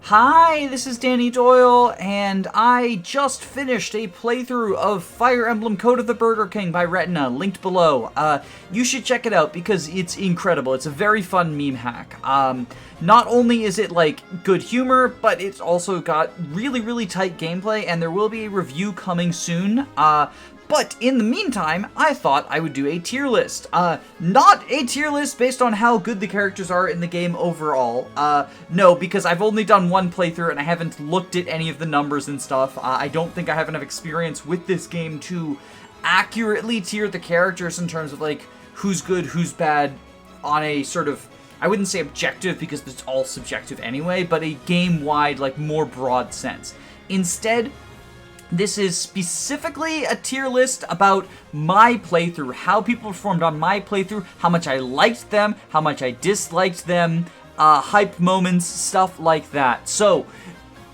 Hi, this is Danny Doyle, and I just finished a playthrough of Fire Emblem Code of the Burger King by Retina, linked below. You should check it out because it's incredible. It's a very fun meme hack. Not only is it, good humor, but it's also got really, really tight gameplay, and there will be a review coming soon. But in the meantime, I thought I would do a tier list. Not a tier list based on how good the characters are in the game overall. No, because I've only done one playthrough and I haven't looked at any of the numbers and stuff. I don't think I have enough experience with this game to accurately tier the characters in terms of, who's good, who's bad, on a sort of, I wouldn't say objective because it's all subjective anyway, but a game-wide, more broad sense. Instead, this is specifically a tier list about my playthrough, how people performed on my playthrough, how much I liked them, how much I disliked them, hype moments, stuff like that. So,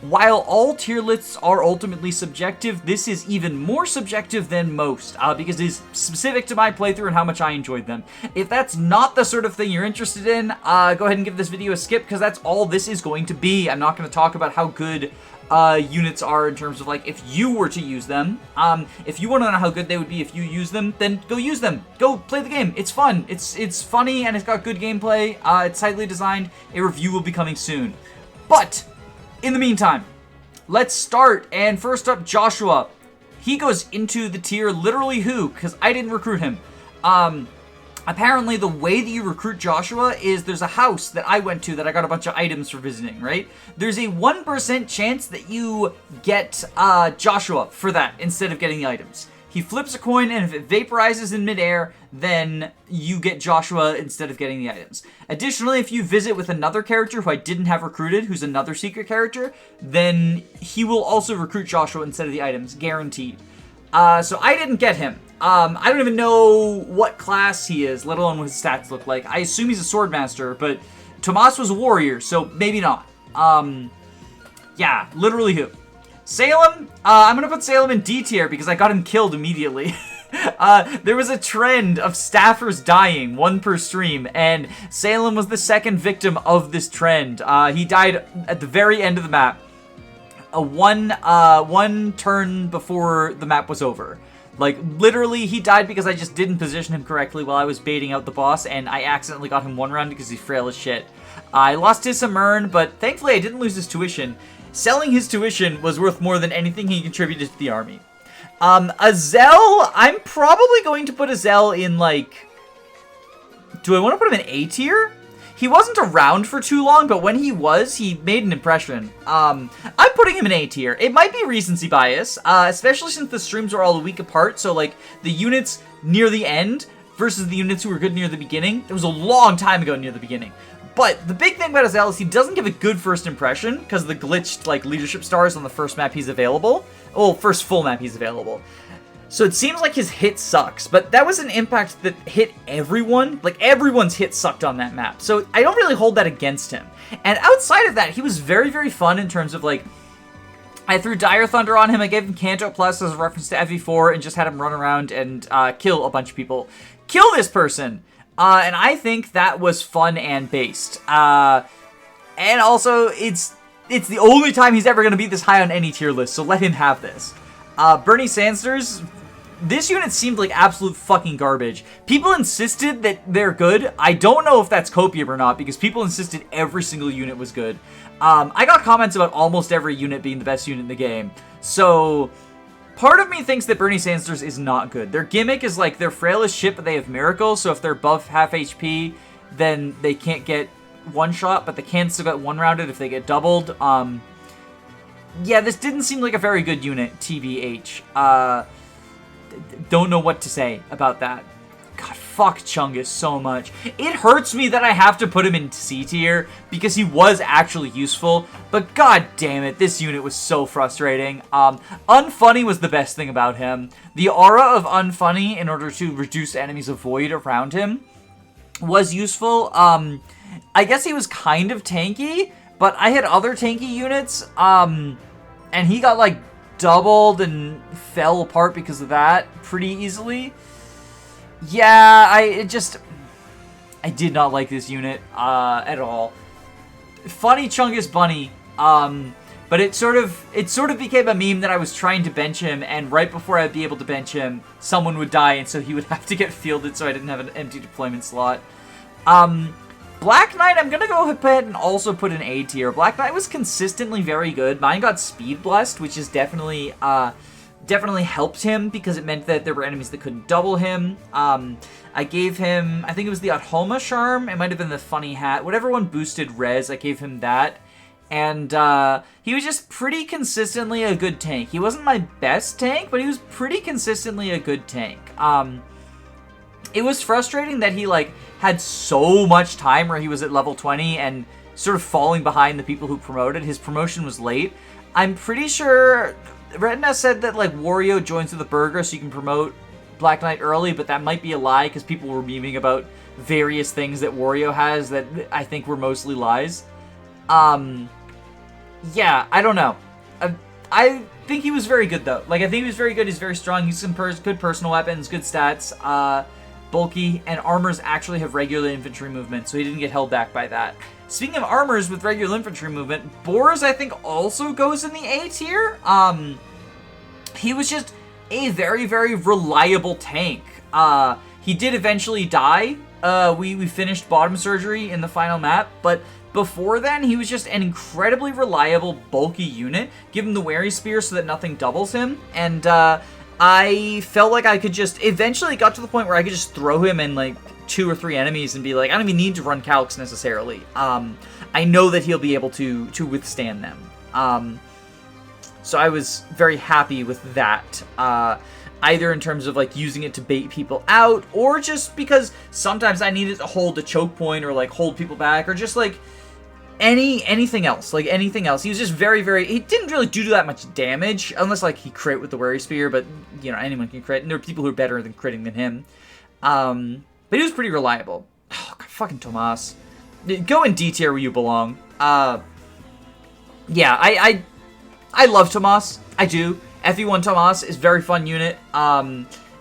while all tier lists are ultimately subjective, this is even more subjective than most, because it is specific to my playthrough and how much I enjoyed them. If that's not the sort of thing you're interested in, go ahead and give this video a skip, because that's all this is going to be. I'm not going to talk about how good units are in terms of, if you were to use them. If you want to know how good they would be if you use them, then go use them. Go play the game. It's fun. It's funny, and it's got good gameplay. It's tightly designed. A review will be coming soon. But, in the meantime, let's start. And first up, Joshua. He goes into the tier literally who, because I didn't recruit him. Apparently, the way that you recruit Joshua is there's a house that I went to that I got a bunch of items for visiting, right? There's a 1% chance that you get Joshua for that instead of getting the items. He flips a coin, and if it vaporizes in midair, then you get Joshua instead of getting the items. Additionally, if you visit with another character who I didn't have recruited, who's another secret character, then he will also recruit Joshua instead of the items, guaranteed. So I didn't get him. I don't even know what class he is, let alone what his stats look like. I assume he's a swordmaster, but Tomas was a warrior, so maybe not. Yeah, literally who? Salem? I'm gonna put Salem in D tier because I got him killed immediately. There was a trend of staffers dying, one per stream, and Salem was the second victim of this trend. He died at the very end of the map. One turn before the map was over. Literally, he died because I just didn't position him correctly while I was baiting out the boss, and I accidentally got him one round because he's frail as shit. I lost his Samern, but thankfully I didn't lose his tuition. Selling his tuition was worth more than anything he contributed to the army. Azel, I'm probably going to put Azel in, do I want to put him in A tier? He wasn't around for too long, but when he was, he made an impression. I'm putting him in A tier. It might be recency bias, especially since the streams are all a week apart, so, the units near the end versus the units who were good near the beginning. It was a long time ago near the beginning. But the big thing about Azel is he doesn't give a good first impression, because of the glitched, leadership stars on the first map he's available. Well, first full map he's available. So it seems like his hit sucks, but that was an impact that hit everyone. Everyone's hit sucked on that map. So I don't really hold that against him. And outside of that, he was very, very fun in terms of, I threw Dire Thunder on him, I gave him Canto Plus as a reference to FE4, and just had him run around and kill a bunch of people. Kill this person! And I think that was fun and based. And also, it's the only time he's ever going to be this high on any tier list, so let him have this. Bernie Sanders, this unit seemed like absolute fucking garbage. People insisted that they're good. I don't know if that's copium or not, because people insisted every single unit was good. I got comments about almost every unit being the best unit in the game. So, part of me thinks that Bernie Sanders is not good. Their gimmick is, they're frail as shit, but they have Miracle, so if they're above half HP, then they can't get one-shot, but they can still get one-rounded if they get doubled. Yeah, this didn't seem like a very good unit, TBH. Don't know what to say about that. God, fuck Chungus so much. It hurts me that I have to put him in C tier, because he was actually useful, but god damn it, this unit was so frustrating. Unfunny was the best thing about him. The aura of Unfunny, in order to reduce enemies of Void around him, was useful. I guess he was kind of tanky, but I had other tanky units, and he got, doubled and fell apart because of that pretty easily. Yeah, I did not like this unit, at all. Funny Chungus Bunny But it sort of became a meme that I was trying to bench him, and right before I'd be able to bench him, someone would die, and so he would have to get fielded, so I didn't have an empty deployment slot. Black Knight, I'm gonna go ahead and also put an A tier. Black Knight was consistently very good. Mine got Speed Blessed, which is definitely helped him because it meant that there were enemies that couldn't double him. I gave him, I think it was the Athoma Charm. It might have been the Funny Hat. Whatever one boosted res, I gave him that. And he was just pretty consistently a good tank. He wasn't my best tank, but he was pretty consistently a good tank. It was frustrating that he, like, had so much time where he was at level 20 and sort of falling behind the people who promoted. His promotion was late. I'm pretty sure Retina said that, like, Wario joins with the burger so you can promote Black Knight early, but that might be a lie because people were memeing about various things that Wario has that I think were mostly lies. Yeah, I don't know. I think he was very good, though. Like, I think he was very good. He's very strong. He's some good personal weapons, good stats, bulky, and armors actually have regular infantry movement, so he didn't get held back by that. Speaking of armors with regular infantry movement, Boars, I think, also goes in the A tier. He was just a very, very reliable tank. He did eventually die. We finished bottom surgery in the final map, but before then, he was just an incredibly reliable, bulky unit. Give him the Wary Spear so that nothing doubles him, and I felt like I could just, eventually got to the point where I could just throw him in, like, 2 or 3 enemies and be like, I don't even need to run calcs necessarily. I know that he'll be able to withstand them. So I was very happy with that. Either in terms of, like, using it to bait people out, or just because sometimes I needed to hold a choke point, or, like, hold people back, or just, like, anything else. Like, anything else. He was just very, very... He didn't really do that much damage, unless, like, he crit with the Wary Spear, but, you know, anyone can crit, and there are people who are better than critting than him. But he was pretty reliable. Oh, God, fucking Tomas. Go in D tier where you belong. Yeah, I love Tomas. I do. FE1 Tomas is a very fun unit.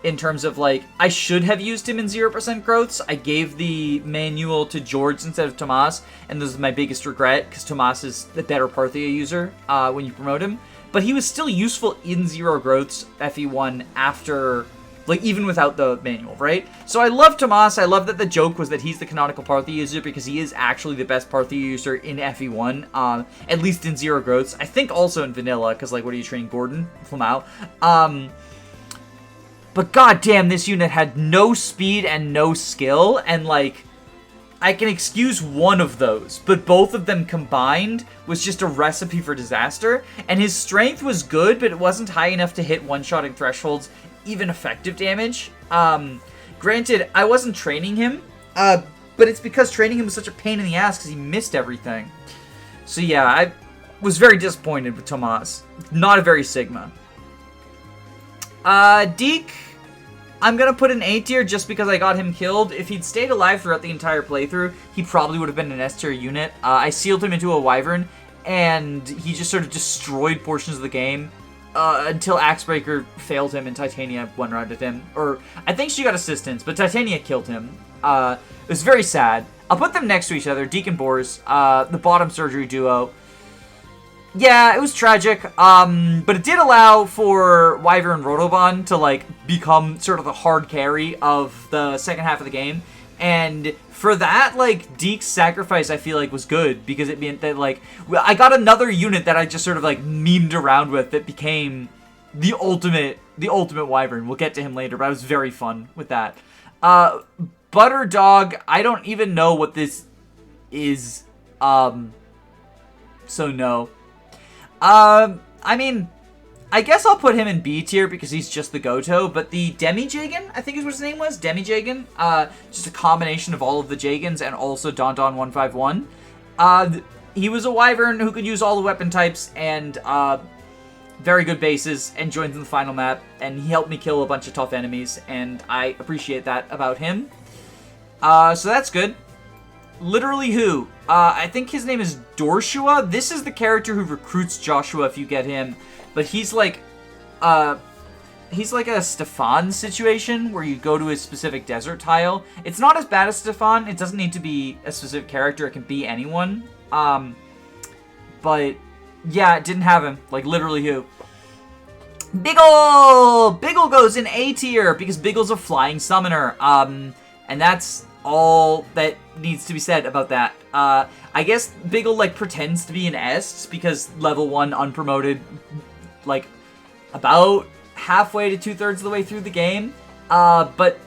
In terms of, like, I should have used him in 0% growths. I gave the manual to George instead of Tomas, and this is my biggest regret, because Tomas is the better Parthia user when you promote him. But he was still useful in 0 growths FE1 after, like, even without the manual, right? So I love Tomas. I love that the joke was that he's the canonical Parthia user because he is actually the best Parthia user in FE1, at least in 0 growths. I think also in vanilla, because, like, what are you training, Gordon? Flamau. But goddamn, this unit had no speed and no skill, and, like, I can excuse one of those, but both of them combined was just a recipe for disaster, and his strength was good, but it wasn't high enough to hit one-shotting thresholds, even effective damage. Granted, I wasn't training him, but it's because training him was such a pain in the ass because he missed everything. So yeah, I was very disappointed with Tomas. Not a very Sigma. Deke, I'm gonna put an A tier just because I got him killed. If he'd stayed alive throughout the entire playthrough, he probably would have been an S tier unit. I sealed him into a Wyvern, and he just sort of destroyed portions of the game until Axebreaker failed him and Titania one-rounded him. Or, I think she got assistance, but Titania killed him. It was very sad. I'll put them next to each other, Deke and Boars, the bottom surgery duo. Yeah, it was tragic, but it did allow for Wyvern Rotoban to, like, become sort of the hard carry of the second half of the game, and for that, like, Deke's sacrifice, I feel like, was good, because it meant that, like, I got another unit that I just sort of, like, memed around with that became the ultimate Wyvern. We'll get to him later, but I was very fun with that. Butter Dog, I don't even know what this is, so no. I mean, I guess I'll put him in B tier because he's just the Goto, but the Demi-Jagan, I think is what his name was, Demi-Jagan, just a combination of all of the Jagans and also Don 151. He was a Wyvern who could use all the weapon types and, very good bases and joins in the final map, and he helped me kill a bunch of tough enemies, and I appreciate that about him. So that's good. Literally who? I think his name is Dorshua. This is the character who recruits Joshua if you get him. But he's like a Stefan situation where you go to a specific desert tile. It's not as bad as Stefan. It doesn't need to be a specific character. It can be anyone. But Yeah, it didn't have him. Like, literally who? Biggle! Biggle goes in A tier because Biggle's a flying summoner. And that's all that needs to be said about that. I guess Biggle, like, pretends to be an S because level 1 unpromoted, like, about halfway to 2/3 of the way through the game. But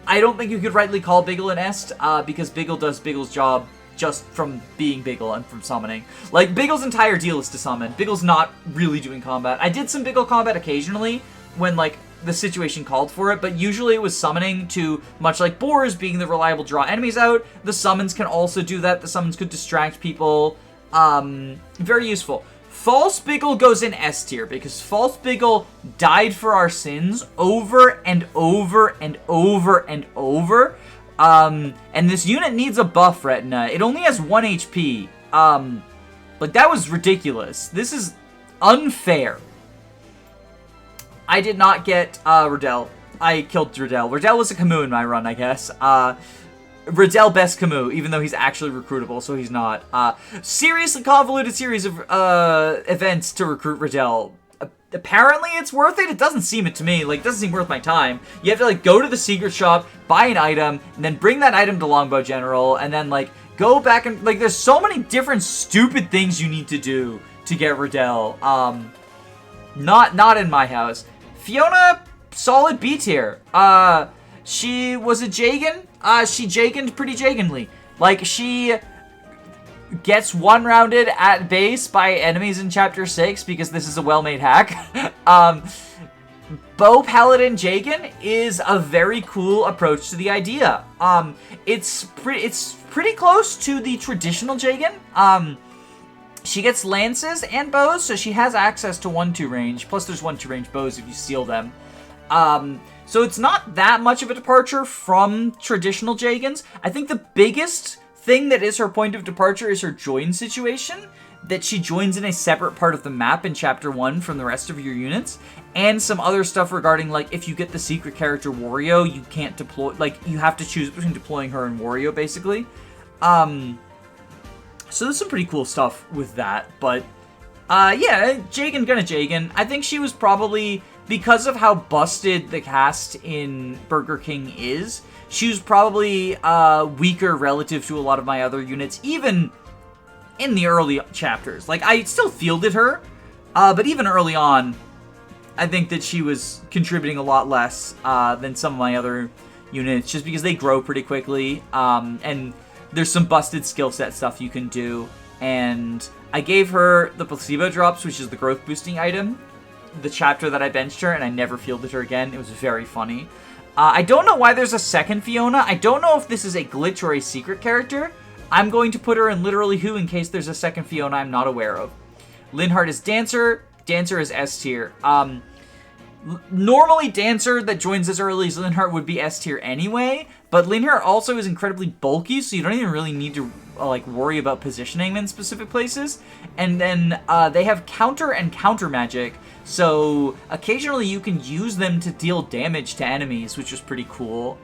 I don't think you could rightly call Biggle an S, because Biggle does Biggle's job just from being Biggle and from summoning. Like, Biggle's entire deal is to summon. Biggle's not really doing combat. I did some Biggle combat occasionally when, like, the situation called for it, but usually it was summoning to, much like Boars being the reliable draw enemies out, the summons can also do that. The summons could distract people. Very useful. False Biggle goes in S tier because False Biggle died for our sins over and over and over and over. And this unit needs a buff, Retina. It only has 1 HP. Like, that was ridiculous. This is unfair. I did not get, Riddell. I killed Riddell. Riddell was a Camus in my run, I guess. Riddell best Camus, even though he's actually recruitable, so he's not. Seriously convoluted series of, events to recruit Riddell. Apparently it's worth it. It doesn't seem it to me. Like, it doesn't seem worth my time. You have to, like, go to the secret shop, buy an item, and then bring that item to Longbow General, and then, like, go back and, like, there's so many different stupid things you need to do to get Riddell. Not in my house. Fiona, solid B tier. She was a Jagan. She Jaganed pretty Jaganly. Like, she gets one-rounded at base by enemies in Chapter 6 because this is a well-made hack. Bow Paladin Jagan is a very cool approach to the idea. It's pretty close to the traditional Jagan. She gets lances and bows, so she has access to 1-2 range. Plus, there's 1-2 range bows if you steal them. So it's not that much of a departure from traditional Jagans. I think the biggest thing that is her point of departure is her join situation, that she joins in a separate part of the map in Chapter 1 from the rest of your units, and some other stuff regarding, like, if you get the secret character Wario, you can't deploy, like, you have to choose between deploying her and Wario, basically. So there's some pretty cool stuff with that, but, yeah, Jagan gonna Jagan. I think she was probably, because of how busted the cast in Burger King is, she was probably, weaker relative to a lot of my other units, even in the early chapters. Like, I still fielded her, but even early on, I think that she was contributing a lot less, than some of my other units, just because they grow pretty quickly, and there's some busted skill set stuff you can do, and I gave her the placebo drops, which is the growth boosting item, the chapter that I benched her, and I never fielded her again. It was very funny. I don't know why there's a second Fiona. I don't know if this is a glitch or a secret character. I'm going to put her in literally who in case there's a second Fiona I'm not aware of. Linhardt is Dancer. Dancer is S tier. Normally Dancer that joins as early as Linhardt would be S tier anyway, but Linhardt also is incredibly bulky, so you don't even really need to like worry about positioning them in specific places. And then they have counter and counter magic, so occasionally you can use them to deal damage to enemies, which is pretty cool.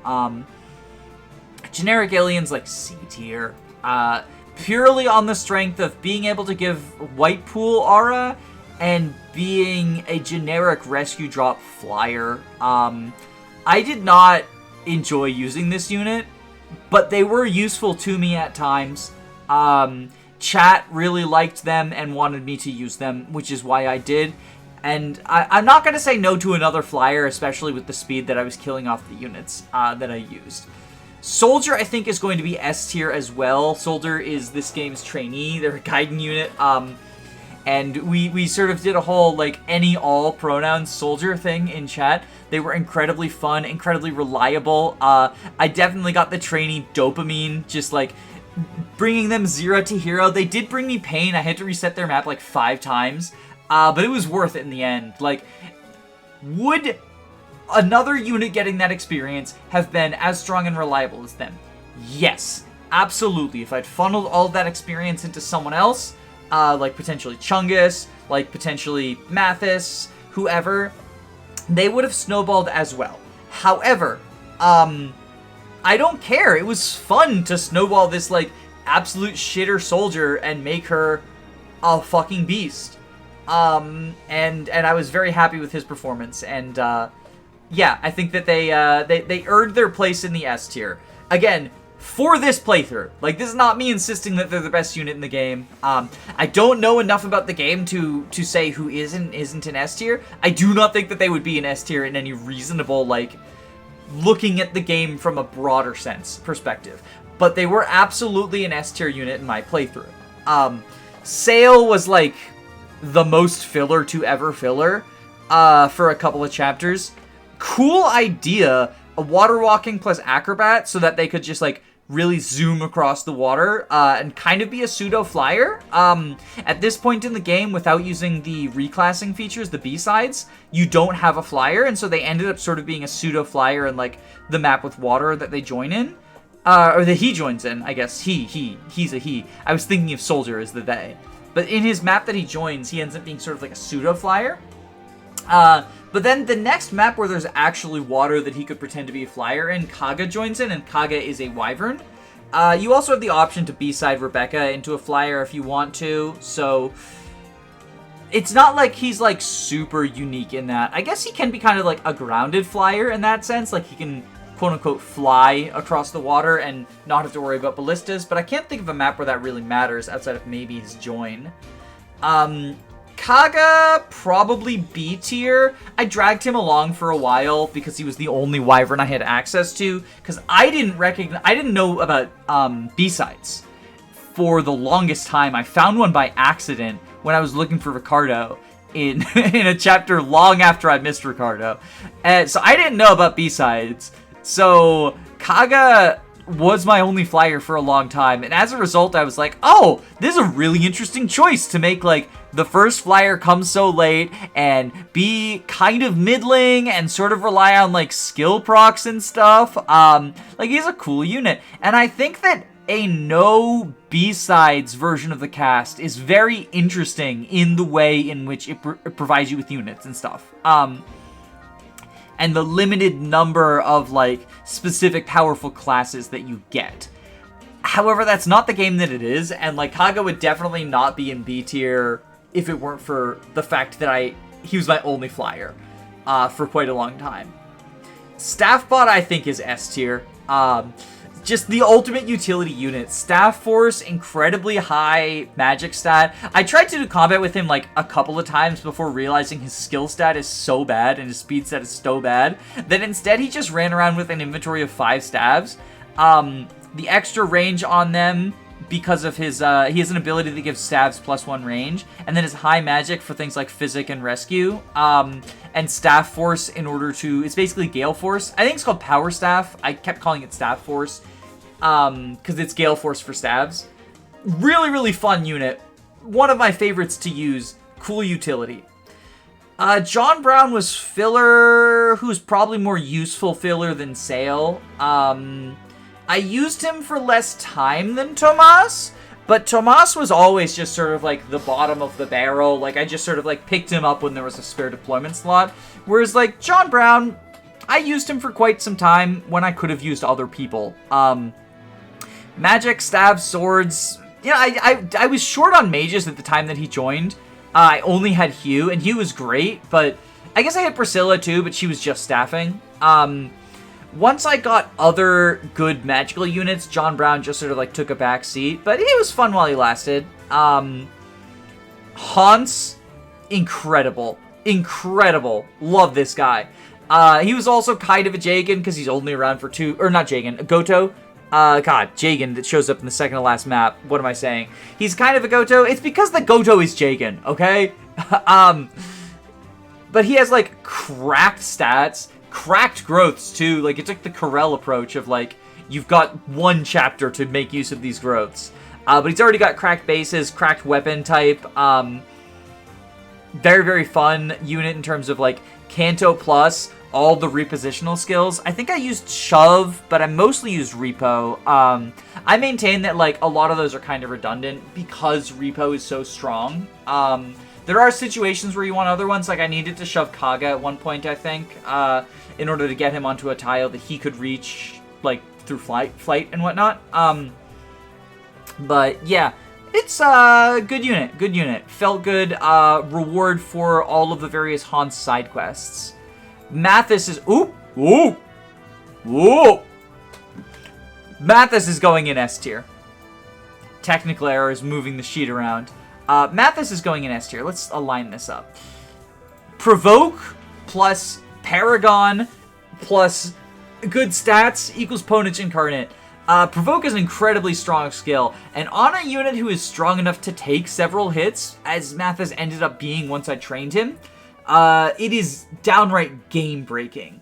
Generic aliens like C tier, purely on the strength of being able to give White Pool aura and being a generic rescue drop flyer. I did not enjoy using this unit, but they were useful to me at times. Chat really liked them and wanted me to use them, which is why I did. And I'm not going to say no to another flyer, especially with the speed that I was killing off the units that I used. Soldier, I think, is going to be S tier as well. Soldier is this game's trainee. They're a Gaiden unit. And we sort of did a whole, like, any all pronouns soldier thing in chat. They were incredibly fun, incredibly reliable. I definitely got the trainee dopamine, just, like, bringing them 0 to hero. They did bring me pain. I had to reset their map, like, 5 times. But it was worth it in the end. Like, would another unit getting that experience have been as strong and reliable as them? Yes, absolutely. If I'd funneled all of that experience into someone else, like potentially Chungus, like potentially Mathis, whoever, they would have snowballed as well. However, I don't care. It was fun to snowball this, like, absolute shitter soldier and make her a fucking beast. And I was very happy with his performance. And yeah, I think that they earned their place in the S tier. Again, for this playthrough. Like, this is not me insisting that they're the best unit in the game. I don't know enough about the game to say who isn't an S tier. I do not think that they would be an S tier in any reasonable, like, looking at the game from a broader sense perspective. But they were absolutely an S tier unit in my playthrough. Sail was, like, the most filler to ever filler for a couple of chapters. Cool idea, a water walking plus acrobat so that they could just, like, really zoom across the water and kind of be a pseudo flyer. At this point in the game, without using the reclassing features, the B-sides, you don't have a flyer, and so they ended up sort of being a pseudo flyer in, like, the map with water that they join in. Or that he joins in, I guess. He's a he. I was thinking of Soldier as the they. But in his map that he joins, he ends up being sort of like a pseudo flyer. But then the next map where there's actually water that he could pretend to be a flyer in, Kaga joins in, and Kaga is a wyvern. You also have the option to B-side Rebecca into a flyer if you want to, so it's not like he's, like, super unique in that. I guess he can be kind of like a grounded flyer in that sense, like he can quote-unquote fly across the water and not have to worry about ballistas, but I can't think of a map where that really matters outside of maybe his join. Kaga, probably B tier. I dragged him along for a while because he was the only wyvern I had access to, because I didn't know about B-sides for the longest time. I found one by accident when I was looking for Ricardo in in a chapter long after I missed Ricardo. So I didn't know about B-sides. So Kaga was my only flyer for a long time, and as a result I was like, oh, this is a really interesting choice to make, like, the first flyer come so late and be kind of middling and sort of rely on, like, skill procs and stuff. Like, he's a cool unit, and I think that a no B-sides version of the cast is very interesting in the way in which it provides you with units and stuff. And the limited number of, like, specific powerful classes that you get. However, that's not the game that it is, and, like, Kaga would definitely not be in B tier if it weren't for the fact that he was my only flyer for quite a long time. Staffbot, I think, is S tier. Just the ultimate utility unit. Staff Force, incredibly high magic stat. I tried to do combat with him, like, a couple of times before realizing his skill stat is so bad and his speed stat is so bad that instead he just ran around with an inventory of 5 stabs. The extra range on them, because of his, he has an ability that gives stabs +1 range, and then his high magic for things like physic and rescue, and staff force in order to, it's basically Gale Force. I think it's called Power Staff. I kept calling it Staff Force, because it's Gale Force for stabs. Really, really fun unit. One of my favorites to use. Cool utility. John Brown was filler, who's probably more useful filler than Sail. I used him for less time than Tomas, but Tomas was always just sort of like the bottom of the barrel. Like, I just sort of like picked him up when there was a spare deployment slot. Whereas, like, John Brown, I used him for quite some time when I could have used other people. Magic, stabs, swords. Yeah, I was short on mages at the time that he joined. I only had Hugh, and Hugh was great, but I guess I had Priscilla too, but she was just staffing. Once I got other good magical units, John Brown just sort of like took a back seat, but he was fun while he lasted. Hans, incredible. Incredible. Love this guy. He was also kind of a Jagan because he's only around for two, or not Jagan, a Goto. God, Jagan that shows up in the second to last map. What am I saying? He's kind of a Goto. It's because the Goto is Jagan, okay? But he has, like, cracked stats, cracked growths, too. Like, it's like the Corel approach of, like, you've got one chapter to make use of these growths. But he's already got cracked bases, cracked weapon type. Very, very fun unit in terms of, like, Canto Plus, all the repositional skills. I think I used Shove, but I mostly used Repo. I maintain that, like, a lot of those are kind of redundant because Repo is so strong. There are situations where you want other ones, like I needed to shove Kaga at one point, I think, in order to get him onto a tile that he could reach, like, through flight and whatnot. But, yeah, It's good unit, good unit. Felt good, reward for all of the various Hans side quests. Mathis is, ooh, ooh, ooh. Mathis is going in S tier. Technical error is moving the sheet around. Mathis is going in S tier. Let's align this up. Provoke plus Paragon plus good stats equals Ponage Incarnate. Provoke is an incredibly strong skill, and on a unit who is strong enough to take several hits, as Mathis ended up being once I trained him, it is downright game-breaking.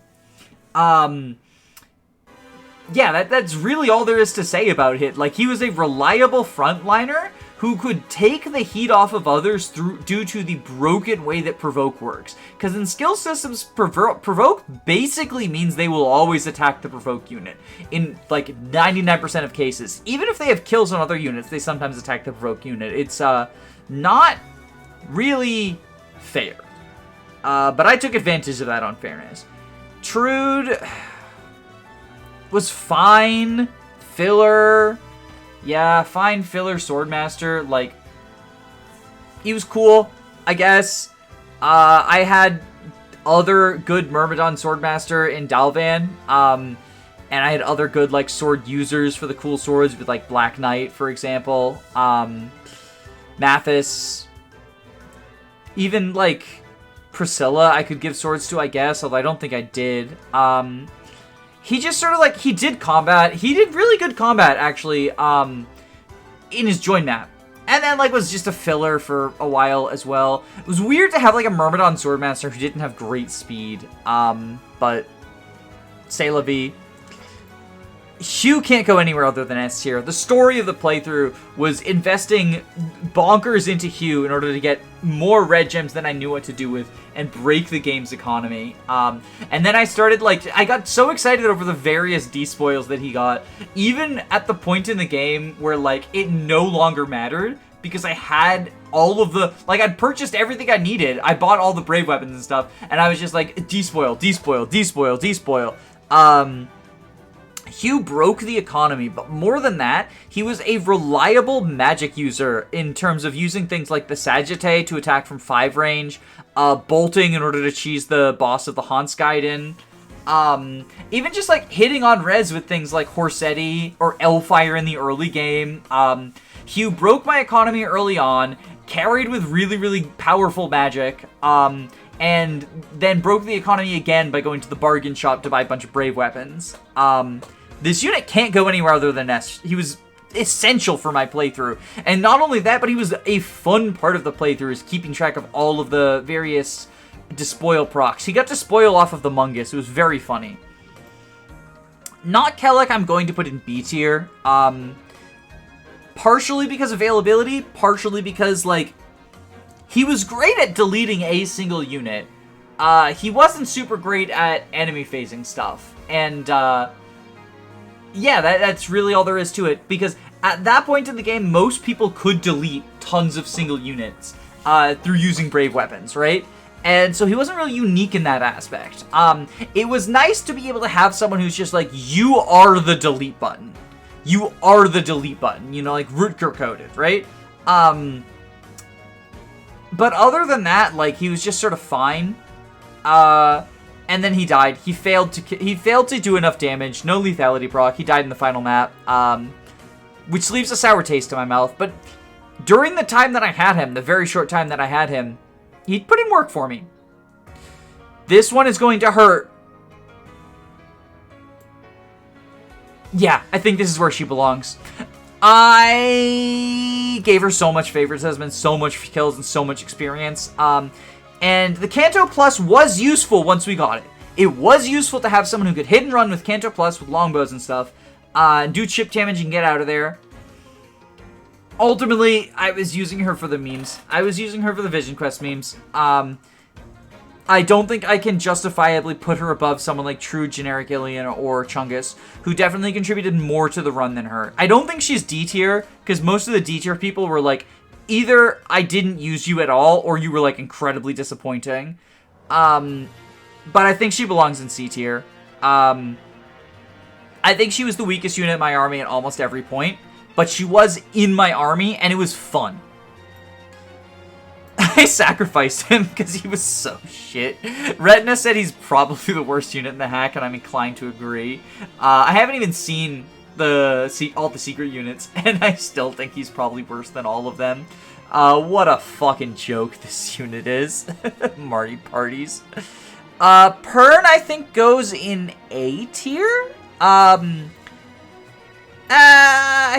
Yeah, that's really all there is to say about it. Like, he was a reliable frontliner who could take the heat off of others due to the broken way that Provoke works. Because in skill systems, Provoke basically means they will always attack the Provoke unit. In, like, 99% of cases. Even if they have kills on other units, they sometimes attack the Provoke unit. It's, not really fair. But I took advantage of that unfairness. Trude was fine. Filler. Yeah, fine filler Swordmaster. Like, he was cool, I guess. I had other good Myrmidon Swordmaster in Dalvan. And I had other good, like, sword users for the cool swords with, like, Black Knight, for example. Mathis. Even, like, Priscilla I could give swords to, I guess, although I don't think I did. He just sort of, like, he did combat. He did really good combat, actually, in his join map. And then, like, was just a filler for a while as well. It was weird to have, like, a Myrmidon Swordmaster who didn't have great speed. But c'est la vie. Hugh can't go anywhere other than S tier. The story of the playthrough was investing bonkers into Hugh in order to get more red gems than I knew what to do with and break the game's economy. And then I started, like, I got so excited over the various despoils that he got, even at the point in the game where, like, it no longer mattered because I had all of the, like, I'd purchased everything I needed. I bought all the brave weapons and stuff, and I was just like, despoil, despoil, despoil, despoil. Hugh broke the economy, but more than that, he was a reliable magic user in terms of using things like the Sagittae to attack from 5 range, bolting in order to cheese the boss of the Hansgaiden, even just like hitting on res with things like Horsetti or Elfire in the early game. Hugh broke my economy early on, carried with really, really powerful magic, and then broke the economy again by going to the bargain shop to buy a bunch of brave weapons. This unit can't go anywhere other than S. He was essential for my playthrough. And not only that, but he was a fun part of the playthrough, is keeping track of all of the various despoil procs. He got despoil off of the Mungus. It was very funny. Not Kellic, I'm going to put in B tier. Partially because availability, partially because, like, he was great at deleting a single unit. He wasn't super great at enemy phasing stuff. And, yeah, that's really all there is to it, because at that point in the game, most people could delete tons of single units through using brave weapons, right? And so he wasn't really unique in that aspect. It was nice to be able to have someone who's just like, you are the delete button. You are the delete button, you know, like Rutger coded, right? But other than that, like, he was just sort of fine. And then he died. He failed to do enough damage. No lethality proc. He died in the final map, which leaves a sour taste in my mouth. But during the time that I had him, the very short time that I had him, he put in work for me. This one is going to hurt. Yeah, I think this is where she belongs. I gave her so much favoritism, so much kills, and so much experience. And the Canto Plus was useful once we got it. It was useful to have someone who could hit and run with Canto Plus with longbows and stuff. Do chip damage and get out of there. Ultimately, I was using her for the memes. I was using her for the Vision Quest memes. I don't think I can justifiably put her above someone like True Generic Ilian or Chungus, who definitely contributed more to the run than her. I don't think she's D tier, because most of the D tier people were like, either I didn't use you at all, or you were, like, incredibly disappointing. But I think she belongs in C tier. I think she was the weakest unit in my army at almost every point. but she was in my army, and it was fun. I sacrificed him because he was so shit. Retina said he's probably the worst unit in the hack, and I'm inclined to agree. I haven't even seen all the secret units, and I still think he's probably worse than all of them. What a fucking joke this unit is. Marty parties. Pern, I think, goes in A tier. I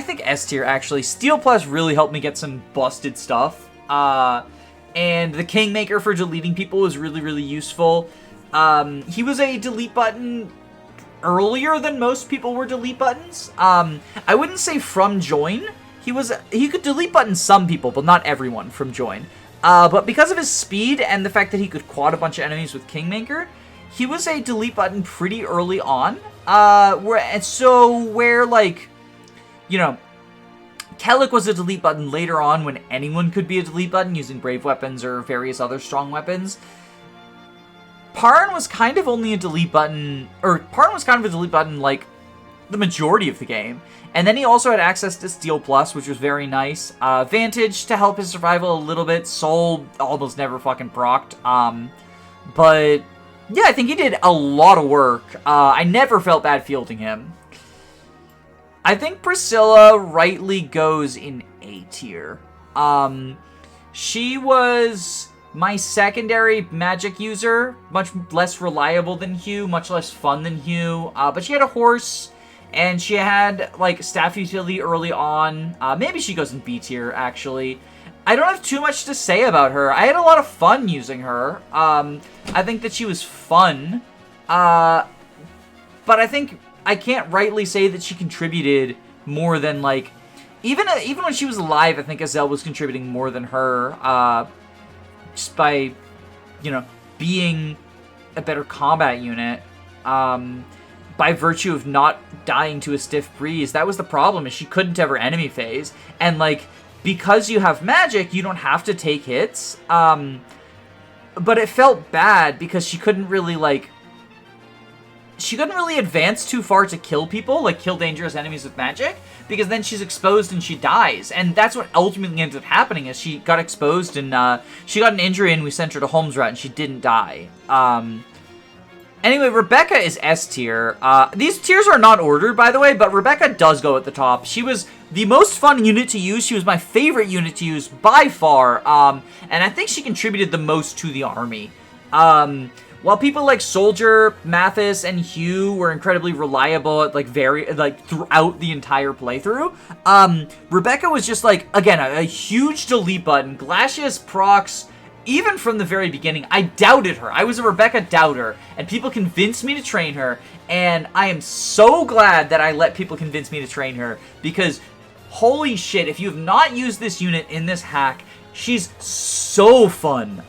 think S tier, actually. Steel Plus really helped me get some busted stuff. And the Kingmaker for deleting people was really, really useful. He was a delete button earlier than most people were delete buttons. I wouldn't say from join. He could delete button some people, but not everyone from join. But because of his speed and the fact that he could quad a bunch of enemies with Kingmaker, he was a delete button pretty early on. Where like, you know, Kellic was a delete button later on when anyone could be a delete button using brave weapons or various other strong weapons. Parn was kind of only a delete button, like the majority of the game. And then he also had access to Steel Plus, which was very nice. Vantage to help his survival a little bit. Soul almost never fucking procced. But yeah, I think he did a lot of work. I never felt bad fielding him. I think Priscilla rightly goes in A tier. She was my secondary magic user, much less reliable than Hugh, much less fun than Hugh, but she had a horse, and she had, like, staff utility early on. Maybe she goes in B tier, actually. I don't have too much to say about her. I had a lot of fun using her. I think that she was fun, but I think I can't rightly say that she contributed more than, like, even when she was alive, I think Azel was contributing more than her, just by, you know, being a better combat unit, by virtue of not dying to a stiff breeze. That was the problem, is she couldn't ever enemy phase, and, like, because you have magic, you don't have to take hits, but it felt bad because she couldn't really, like, she couldn't really advance too far to kill people, like kill dangerous enemies with magic, because then she's exposed and she dies. And that's what ultimately ended up happening, is she got exposed and she got an injury and we sent her to Holmesrat and she didn't die. Anyway, Rebecca is S tier. These tiers are not ordered, by the way, but Rebecca does go at the top. She was the most fun unit to use. She was my favorite unit to use by far, and I think she contributed the most to the army. While people like Soldier, Mathis, and Hugh were incredibly reliable at, like, throughout the entire playthrough, Rebecca was just, like, again, a huge delete button. Glacius procs, even from the very beginning. I doubted her. I was a Rebecca doubter, and people convinced me to train her, and I am so glad that I let people convince me to train her, because holy shit, if you have not used this unit in this hack, she's so fun.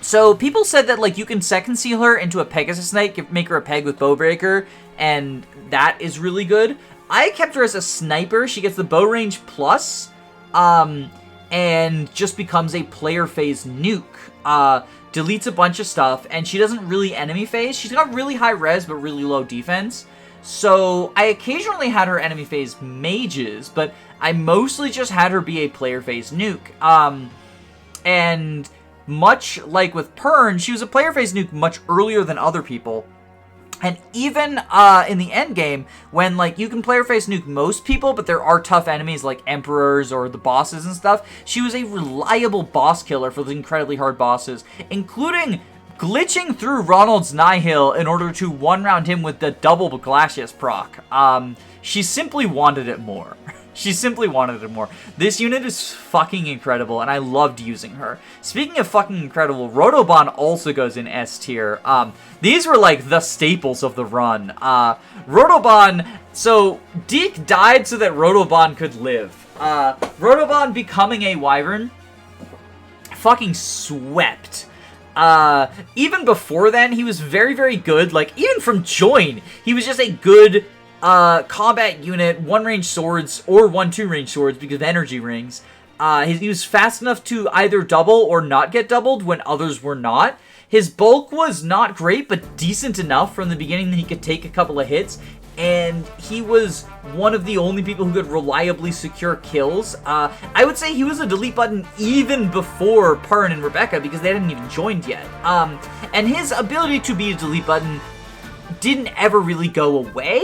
So people said that, like, you can second seal her into a Pegasus Knight, make her a Peg with Bowbreaker, and that is really good. I kept her as a sniper. She gets the bow range plus, and just becomes a player phase nuke. Deletes a bunch of stuff, and she doesn't really enemy phase. She's got really high res, but really low defense. So I occasionally had her enemy phase mages, but I mostly just had her be a player phase nuke. And much like with Pern, she was a player phase nuke much earlier than other people. And even in the end game, when, like, you can player phase nuke most people, but there are tough enemies like Emperors or the bosses and stuff, she was a reliable boss killer for the incredibly hard bosses, including glitching through Ronald's Nihil in order to one-round him with the double Glacius proc. She simply wanted it more. She simply wanted it more. This unit is fucking incredible, and I loved using her. Speaking of fucking incredible, Rotoban also goes in S tier. These were, like, the staples of the run. Rotoban, so Deke died so that Rotoban could live. Rotoban becoming a Wyvern fucking swept. Even before then, he was very, very good. Like, even from Join, he was just a good combat unit, 1-range swords, or 1-2 range swords because of energy rings. He was fast enough to either double or not get doubled when others were not. His bulk was not great, but decent enough from the beginning that he could take a couple of hits. and he was one of the only people who could reliably secure kills. I would say he was a delete button even before Parn and Rebecca, because they hadn't even joined yet. And his ability to be a delete button didn't ever really go away,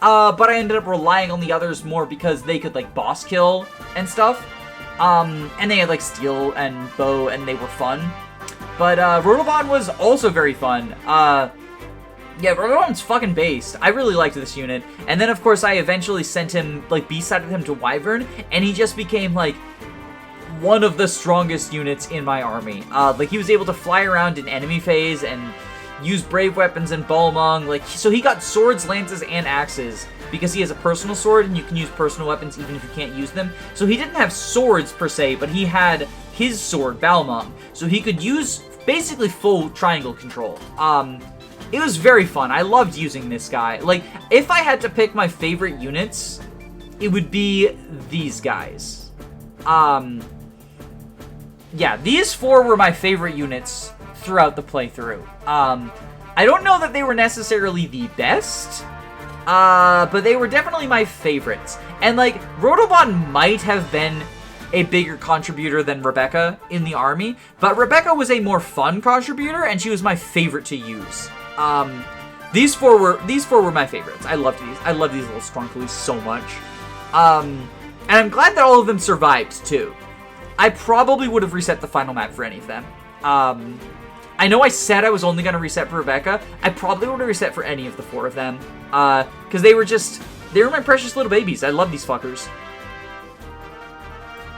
but I ended up relying on the others more because they could, like, boss kill and stuff. And they had, like, steel and bow, and they were fun. But Rotoban was also very fun. Yeah, Rotoban's fucking based. I really liked this unit. And then, of course, I eventually sent him, like, B-sided him to Wyvern, and he just became, like, one of the strongest units in my army. Like, he was able to fly around in enemy phase and use brave weapons and Balmung. Like, so he got swords, lances, and axes because he has a personal sword, and you can use personal weapons even if you can't use them. So he didn't have swords, per se, but he had his sword, Balmung. So he could use basically full triangle control. It was very fun. I loved using this guy. Like, if I had to pick my favorite units, it would be these guys. Yeah, these four were my favorite units throughout the playthrough. I don't know that they were necessarily the best, but they were definitely my favorites. And, like, Rotoban might have been a bigger contributor than Rebecca in the army, but Rebecca was a more fun contributor, and she was my favorite to use. These four were my favorites. I loved these. I love these little Strunklies so much. And I'm glad that all of them survived too. I probably would have reset the final map for any of them. I know I said I was only going to reset for Rebecca. I probably would have reset for any of the four of them. Because they were my precious little babies. I love these fuckers.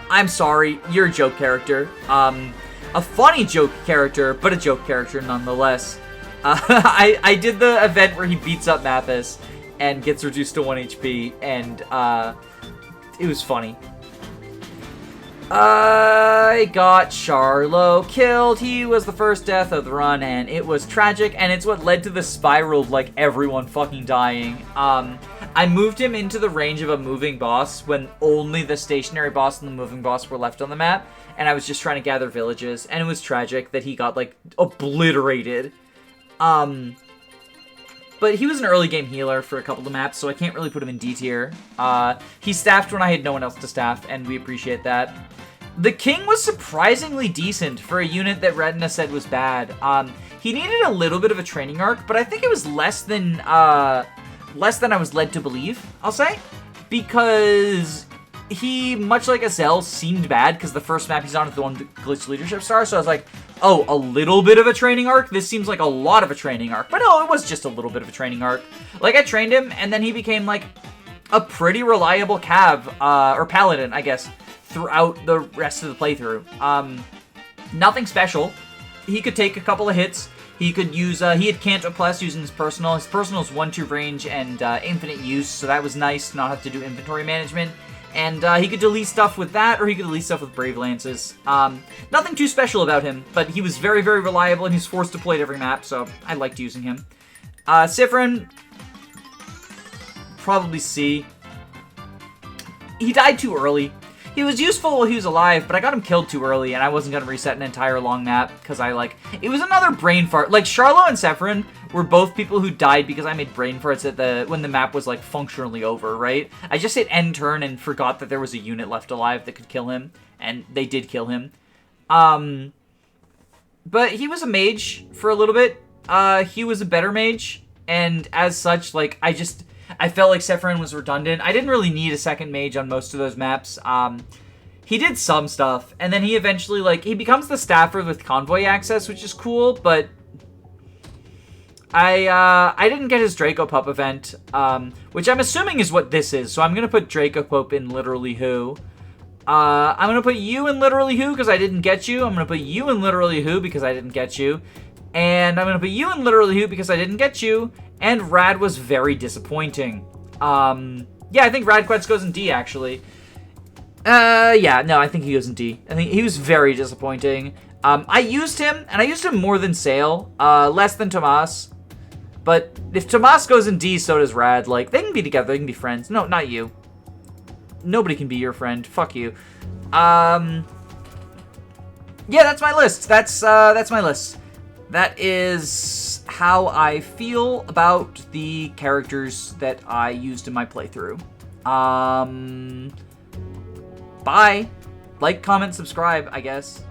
I'm sorry, you're a joke character. A funny joke character, but a joke character nonetheless. I did the event where he beats up Mathis and gets reduced to 1 HP, and it was funny. I got Charlo killed. He was the first death of the run, and it was tragic, and it's what led to the spiral of, like, everyone fucking dying. I moved him into the range of a moving boss when only the stationary boss and the moving boss were left on the map, and I was just trying to gather villages, and it was tragic that he got, like, obliterated. But he was an early game healer for a couple of maps, so I can't really put him in D tier. He staffed when I had no one else to staff, and we appreciate that. The King was surprisingly decent for a unit that Retina said was bad. He needed a little bit of a training arc, but I think it was less than I was led to believe, I'll say. Because he, much like Azel, seemed bad, because the first map he's on is the one with the Glitch Leadership Star, so I was like, oh, a little bit of a training arc? This seems like a lot of a training arc. But no, it was just a little bit of a training arc. Like, I trained him, and then he became, like, a pretty reliable Cav, or Paladin, I guess, throughout the rest of the playthrough. Nothing special. He could take a couple of hits. He could use, he had Canto Plus using his personal. His personal is 1-2 range and infinite use, so that was nice to not have to do inventory management. And he could delete stuff with that, or he could delete stuff with Brave Lances. Nothing too special about him, but he was very, very reliable, and he's forced to play at every map, so I liked using him. Sifrin, probably C. He died too early. He was useful while he was alive, but I got him killed too early, and I wasn't going to reset an entire long map, because it was another brain fart. Like, Charlo and Sephirin were both people who died because I made brain farts when the map was, like, functionally over, right? I just hit end turn and forgot that there was a unit left alive that could kill him, and they did kill him. But he was a mage for a little bit. He was a better mage, and as such, like, I felt like Sephirin was redundant. I didn't really need a second mage on most of those maps. He did some stuff, and then he eventually, like, he becomes the staffer with convoy access, which is cool, but I didn't get his Draco Pup event, which I'm assuming is what this is, so I'm gonna put Draco Pup in literally who. I'm gonna put you in literally who because I didn't get you. I'm gonna put you in literally who because I didn't get you. And I'm gonna put you in literally who because I didn't get you. And Rad was very disappointing. Yeah, I think Radquetz goes in D, actually. Yeah, no, I think he goes in D. I think he was very disappointing. I used him, and I used him more than Sale. Less than Tomas. But if Tomas goes in D, so does Rad. Like, they can be together, they can be friends. No, not you. Nobody can be your friend. Fuck you. Yeah, that's my list. That's my list. That is how I feel about the characters that I used in my playthrough. Bye. Like, comment, subscribe, I guess.